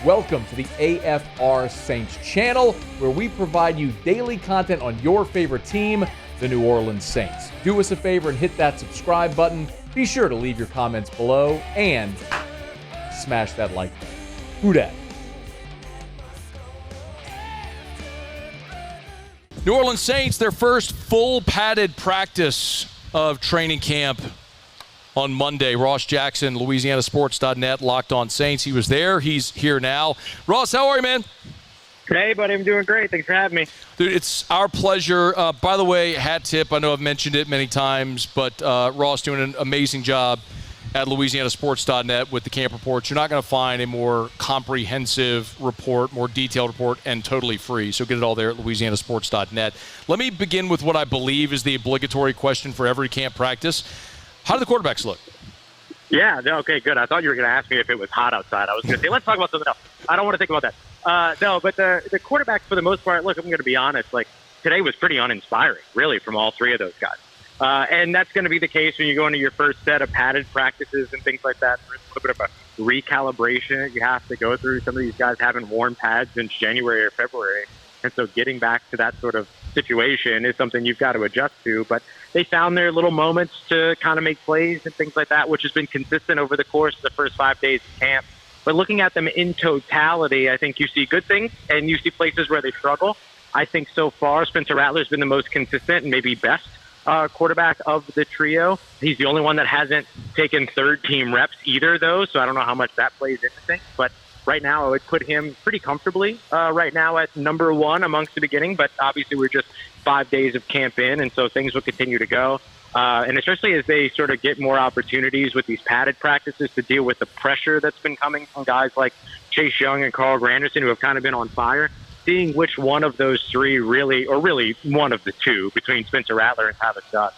Welcome to the AFR Saints channel, where we provide you daily content on your favorite team, the New Orleans Saints. Do us a favor and hit that subscribe button. Be sure to leave your comments below and smash that like button. Who dat? New Orleans Saints, their first full padded practice of training camp on Monday. Ross Jackson, LouisianaSports.net, Locked On Saints. He was there. He's here now. Ross, how are you, man? Hey, buddy. I'm doing great. Thanks for having me. Dude, it's our pleasure. By the way, hat tip. I know I've mentioned it many times, but Ross doing an amazing job at LouisianaSports.net with the camp reports. You're not going to find a more comprehensive report, more detailed report, and totally free. So get it all there at LouisianaSports.net. Let me begin with what I believe is the obligatory question for every camp practice. How do the quarterbacks look? Yeah, okay, good. I thought you were going to ask me if it was hot outside. I was going to say, let's talk about something else. I don't want to think about that. No, but the quarterbacks, for the most part, look, I'm going to be honest, like, today was pretty uninspiring, really, from all three of those guys. And that's going to be the case when you go into your first set of padded practices and things like that. There's a little bit of a recalibration you have to go through. Some of these guys haven't worn pads since January or February. And so getting back to that sort of situation is something you've got to adjust to. But they found their little moments to kind of make plays and things like that, which has been consistent over the course of the first 5 days of camp. But looking at them in totality, I think you see good things and you see places where they struggle. I think so far Spencer Rattler's been the most consistent and maybe best quarterback of the trio. He's the only one that hasn't taken third-team reps either, though, so I don't know how much that plays into things. But right now, I would put him pretty comfortably right now at number one amongst the beginning, but obviously we're just 5 days of camp in, and so things will continue to go. And especially as they sort of get more opportunities with these padded practices to deal with the pressure that's been coming from guys like Chase Young and Carl Granderson, who have kind of been on fire, seeing which one of those three really one of the two between Spencer Rattler and Travis Dutt,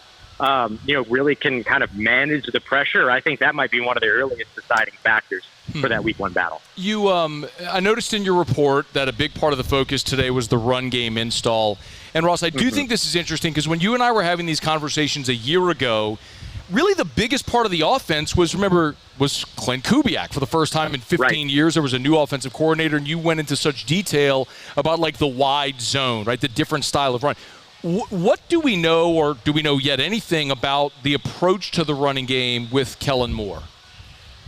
really can kind of manage the pressure. I think that might be one of the earliest deciding factors for that week one battle. You, I noticed in your report that a big part of the focus today was the run game install. And Ross, I do think this is interesting because when you and I were having these conversations a year ago, really the biggest part of the offense was Clint Kubiak. For the first time in 15 years, there was a new offensive coordinator, and you went into such detail about like the wide zone, right? The different style of run. What do we know, or do we know yet anything about the approach to the running game with Kellen Moore?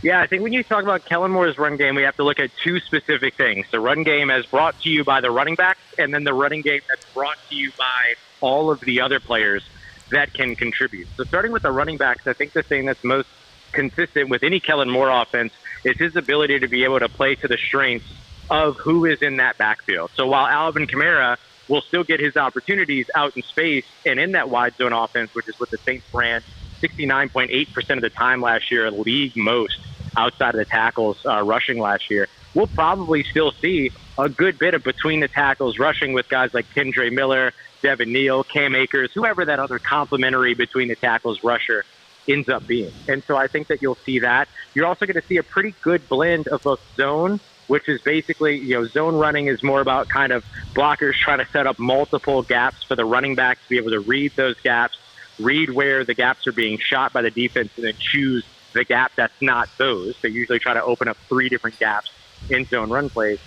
Yeah, I think when you talk about Kellen Moore's run game, we have to look at two specific things. The run game as brought to you by the running backs, and then the running game that's brought to you by all of the other players that can contribute. So starting with the running backs, I think the thing that's most consistent with any Kellen Moore offense is his ability to be able to play to the strengths of who is in that backfield. So while Alvin Kamara will still get his opportunities out in space and in that wide zone offense, which is what the Saints ran 69.8% of the time last year, league most outside of the tackles rushing last year, we'll probably still see a good bit of between the tackles rushing with guys like Kendre Miller, Devin Neal, Cam Akers, whoever that other complimentary between the tackles rusher ends up being. And so I think that you'll see that. You're also going to see a pretty good blend of both zone, which is basically, zone running is more about kind of blockers trying to set up multiple gaps for the running backs to be able to read those gaps, read where the gaps are being shot by the defense, and then choose the gap that's not those. They usually try to open up three different gaps in zone run plays.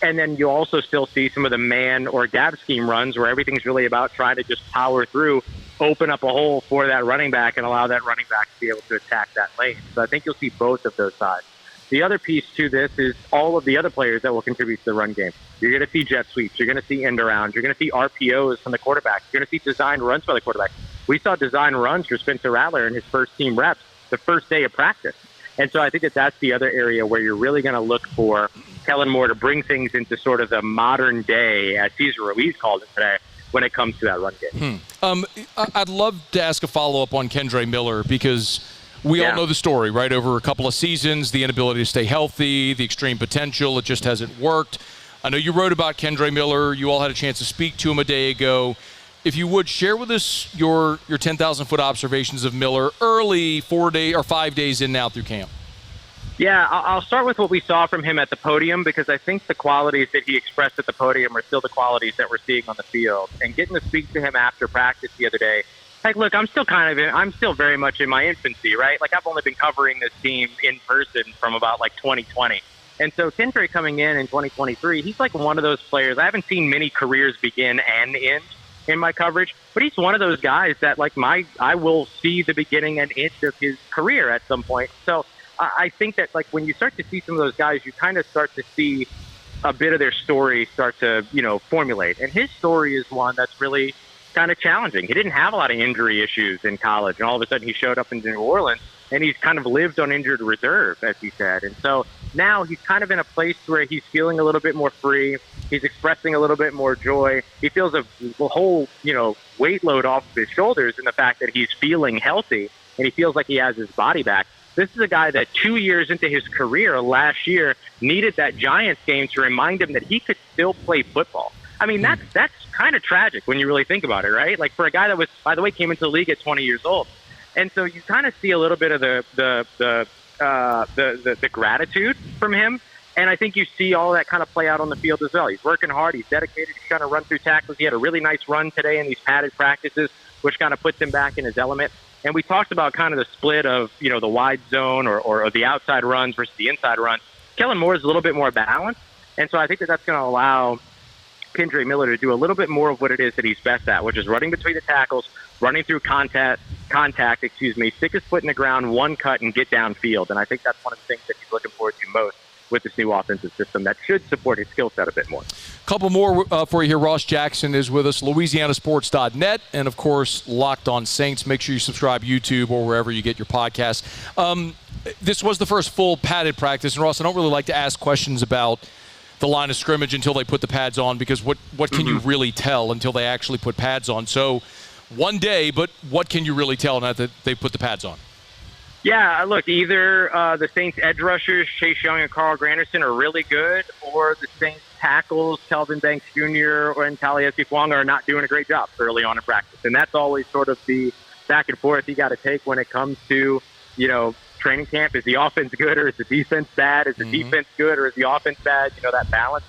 And then you also still see some of the man or gap scheme runs where everything's really about trying to just power through, open up a hole for that running back and allow that running back to be able to attack that lane. So I think you'll see both of those sides. The other piece to this is all of the other players that will contribute to the run game. You're going to see jet sweeps. You're going to see end arounds. You're going to see RPOs from the quarterback. You're going to see designed runs by the quarterback. We saw design runs for Spencer Rattler in his first team reps the first day of practice. And so I think that that's the other area where you're really going to look for Kellen Moore to bring things into sort of the modern day, as Cesar Ruiz called it today, when it comes to that run game. I'd love to ask a follow-up on Kendre Miller because we all know the story, right? Over a couple of seasons, the inability to stay healthy, the extreme potential, it just hasn't worked. I know you wrote about Kendre Miller. You all had a chance to speak to him a day ago. If you would, share with us your 10,000-foot observations of Miller early 5 days in now through camp. Yeah, I'll start with what we saw from him at the podium because I think the qualities that he expressed at the podium are still the qualities that we're seeing on the field. And getting to speak to him after practice the other day, like, look, I'm still very much in my infancy, right? Like, I've only been covering this team in person from about, 2020. And so Kendre coming in 2023, he's like one of those players. I haven't seen many careers begin and end in my coverage, but he's one of those guys that like I will see the beginning and end of his career at some point. So I think that like when you start to see some of those guys, you kind of start to see a bit of their story start to, formulate. And his story is one that's really kind of challenging. He didn't have a lot of injury issues in college, and all of a sudden he showed up in New Orleans, and he's kind of lived on injured reserve, as he said. And so now he's kind of in a place where he's feeling a little bit more free. He's expressing a little bit more joy. He feels a whole, weight load off of his shoulders in the fact that he's feeling healthy, and he feels like he has his body back. This is a guy that 2 years into his career last year needed that Giants game to remind him that he could still play football. I mean, that's kind of tragic when you really think about it, right? Like for a guy that was, by the way, came into the league at 20 years old. And so you kind of see a little bit of the gratitude from him. And I think you see all that kind of play out on the field as well. He's working hard. He's dedicated. He's trying to run through tackles. He had a really nice run today in these padded practices, which kind of puts him back in his element. And we talked about kind of the split of, the wide zone or the outside runs versus the inside runs. Kellen Moore is a little bit more balanced. And so I think that that's going to allow Kendre Miller to do a little bit more of what it is that he's best at, which is running between the tackles, running through contact, stick his foot in the ground, one cut, and get downfield. And I think that's one of the things that he's looking forward to most with this new offensive system that should support his skill set a bit more. Couple more for you here. Ross Jackson is with us, LouisianaSports.net, and, of course, Locked On Saints. Make sure you subscribe YouTube or wherever you get your podcasts. This was the first full padded practice. And, Ross, I don't really like to ask questions about the line of scrimmage until they put the pads on, because what can you really tell until they actually put pads on? So one day, but what can you really tell now that they put the pads on? Yeah, look, either the Saints edge rushers, Chase Young and Carl Granderson, are really good, or the Saints tackles, Kelvin Banks Jr. and Taliesin Fuanga, are not doing a great job early on in practice. And that's always sort of the back and forth you got to take when it comes to, training camp. Is the offense good or is the defense bad? Is the defense good or is the offense bad? That balance.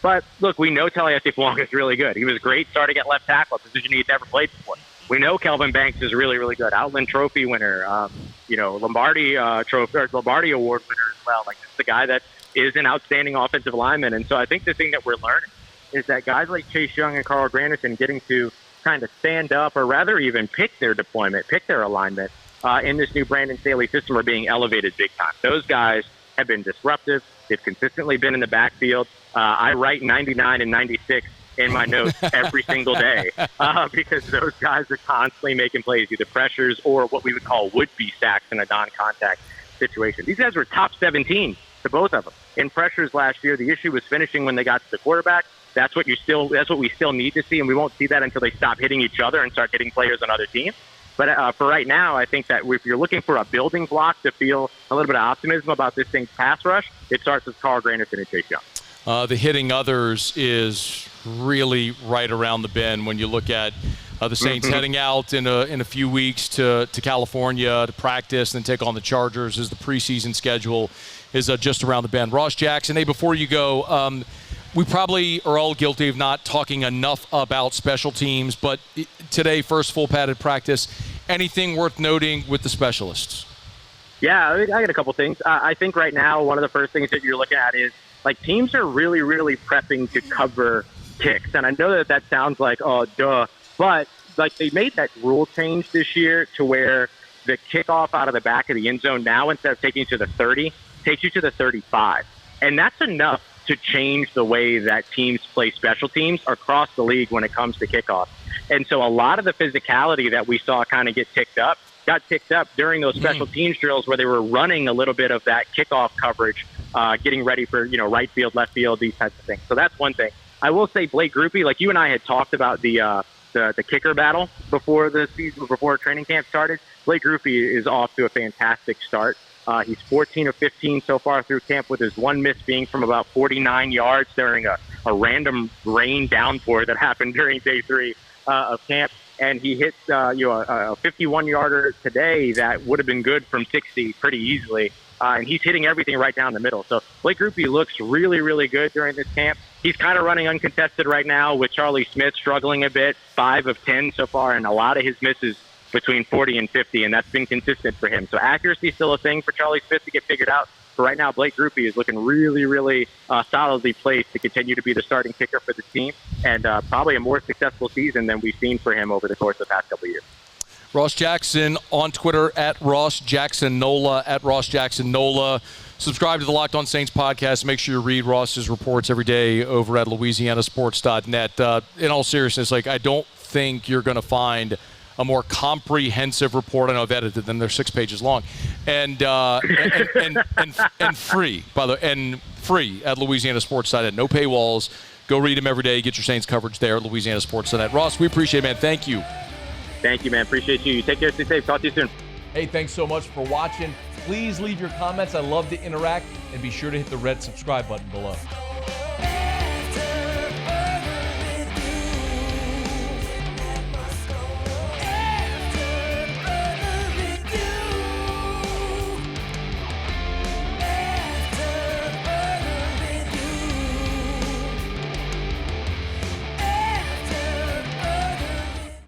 But, look, we know Taliesin Fuanga is really good. He was great starting at left tackle, a position he had never played before. We know Kelvin Banks is really, really good. Outland Trophy winner, Lombardi Trophy or Lombardi Award winner as well. Like, it's the guy that is an outstanding offensive lineman. And so I think the thing that we're learning is that guys like Chase Young and Carl Granderson getting to kind of stand up, or rather even pick their deployment, pick their alignment in this new Brandon Staley system, are being elevated big time. Those guys have been disruptive. They've consistently been in the backfield. I write 99 and 96 in my notes every single day because those guys are constantly making plays, either pressures or what we would call would-be sacks in a non-contact situation. These guys were top 17 to both of them in pressures last year. The issue was finishing when they got to the quarterback. That's what we still need to see, and we won't see that until they stop hitting each other and start hitting players on other teams. But for right now, I think that if you're looking for a building block to feel a little bit of optimism about this thing's pass rush, it starts with Carl Granderson and Chase Young. The hitting others is really right around the bend when you look at the Saints heading out in a few weeks to California to practice and then take on the Chargers as the preseason schedule is just around the bend. Ross Jackson, hey, before you go, we probably are all guilty of not talking enough about special teams, but today, first full padded practice, anything worth noting with the specialists? Yeah, I got a couple things. I think right now one of the first things that you're looking at is, like, teams are really, really prepping to cover kicks. And I know that sounds like, oh, duh. But, like, they made that rule change this year to where the kickoff out of the back of the end zone now, instead of taking you to the 30, takes you to the 35. And that's enough to change the way that teams play special teams across the league when it comes to kickoff. And so a lot of the physicality that we saw kind of got picked up during those special teams drills where they were running a little bit of that kickoff coverage, getting ready for, right field, left field, these types of things. So that's one thing. I will say Blake Grupe, like you and I had talked about the kicker battle before the season, before training camp started. Blake Grupe is off to a fantastic start. He's 14 of 15 so far through camp, with his one miss being from about 49 yards during a random rain downpour that happened during day 3 of camp. And he hit a 51-yarder today that would have been good from 60 pretty easily. And he's hitting everything right down the middle. So Blake Grupe looks really, really good during this camp. He's kind of running uncontested right now with Charlie Smith struggling a bit, 5 of 10 so far, and a lot of his misses between 40 and 50, and that's been consistent for him. So accuracy is still a thing for Charlie Smith to get figured out. But right now, Blake Grupe is looking really, really solidly placed to continue to be the starting kicker for the team, and probably a more successful season than we've seen for him over the course of the past couple of years. Ross Jackson on Twitter at Ross Jackson Nola, at Ross Jackson Nola. Subscribe to the Locked On Saints podcast. Make sure you read Ross's reports every day over at LouisianaSports.net. In all seriousness, I don't think you're going to find a more comprehensive report. I know I've edited them; they're 6 pages long, and free, by the way, and free at LouisianaSports.net. No paywalls. Go read them every day. Get your Saints coverage there at LouisianaSports.net. Ross, we appreciate it, man. Thank you. Thank you, man. Appreciate you. Take care. Stay safe. Talk to you soon. Hey, thanks so much for watching. Please leave your comments. I love to interact, and be sure to hit the red subscribe button below.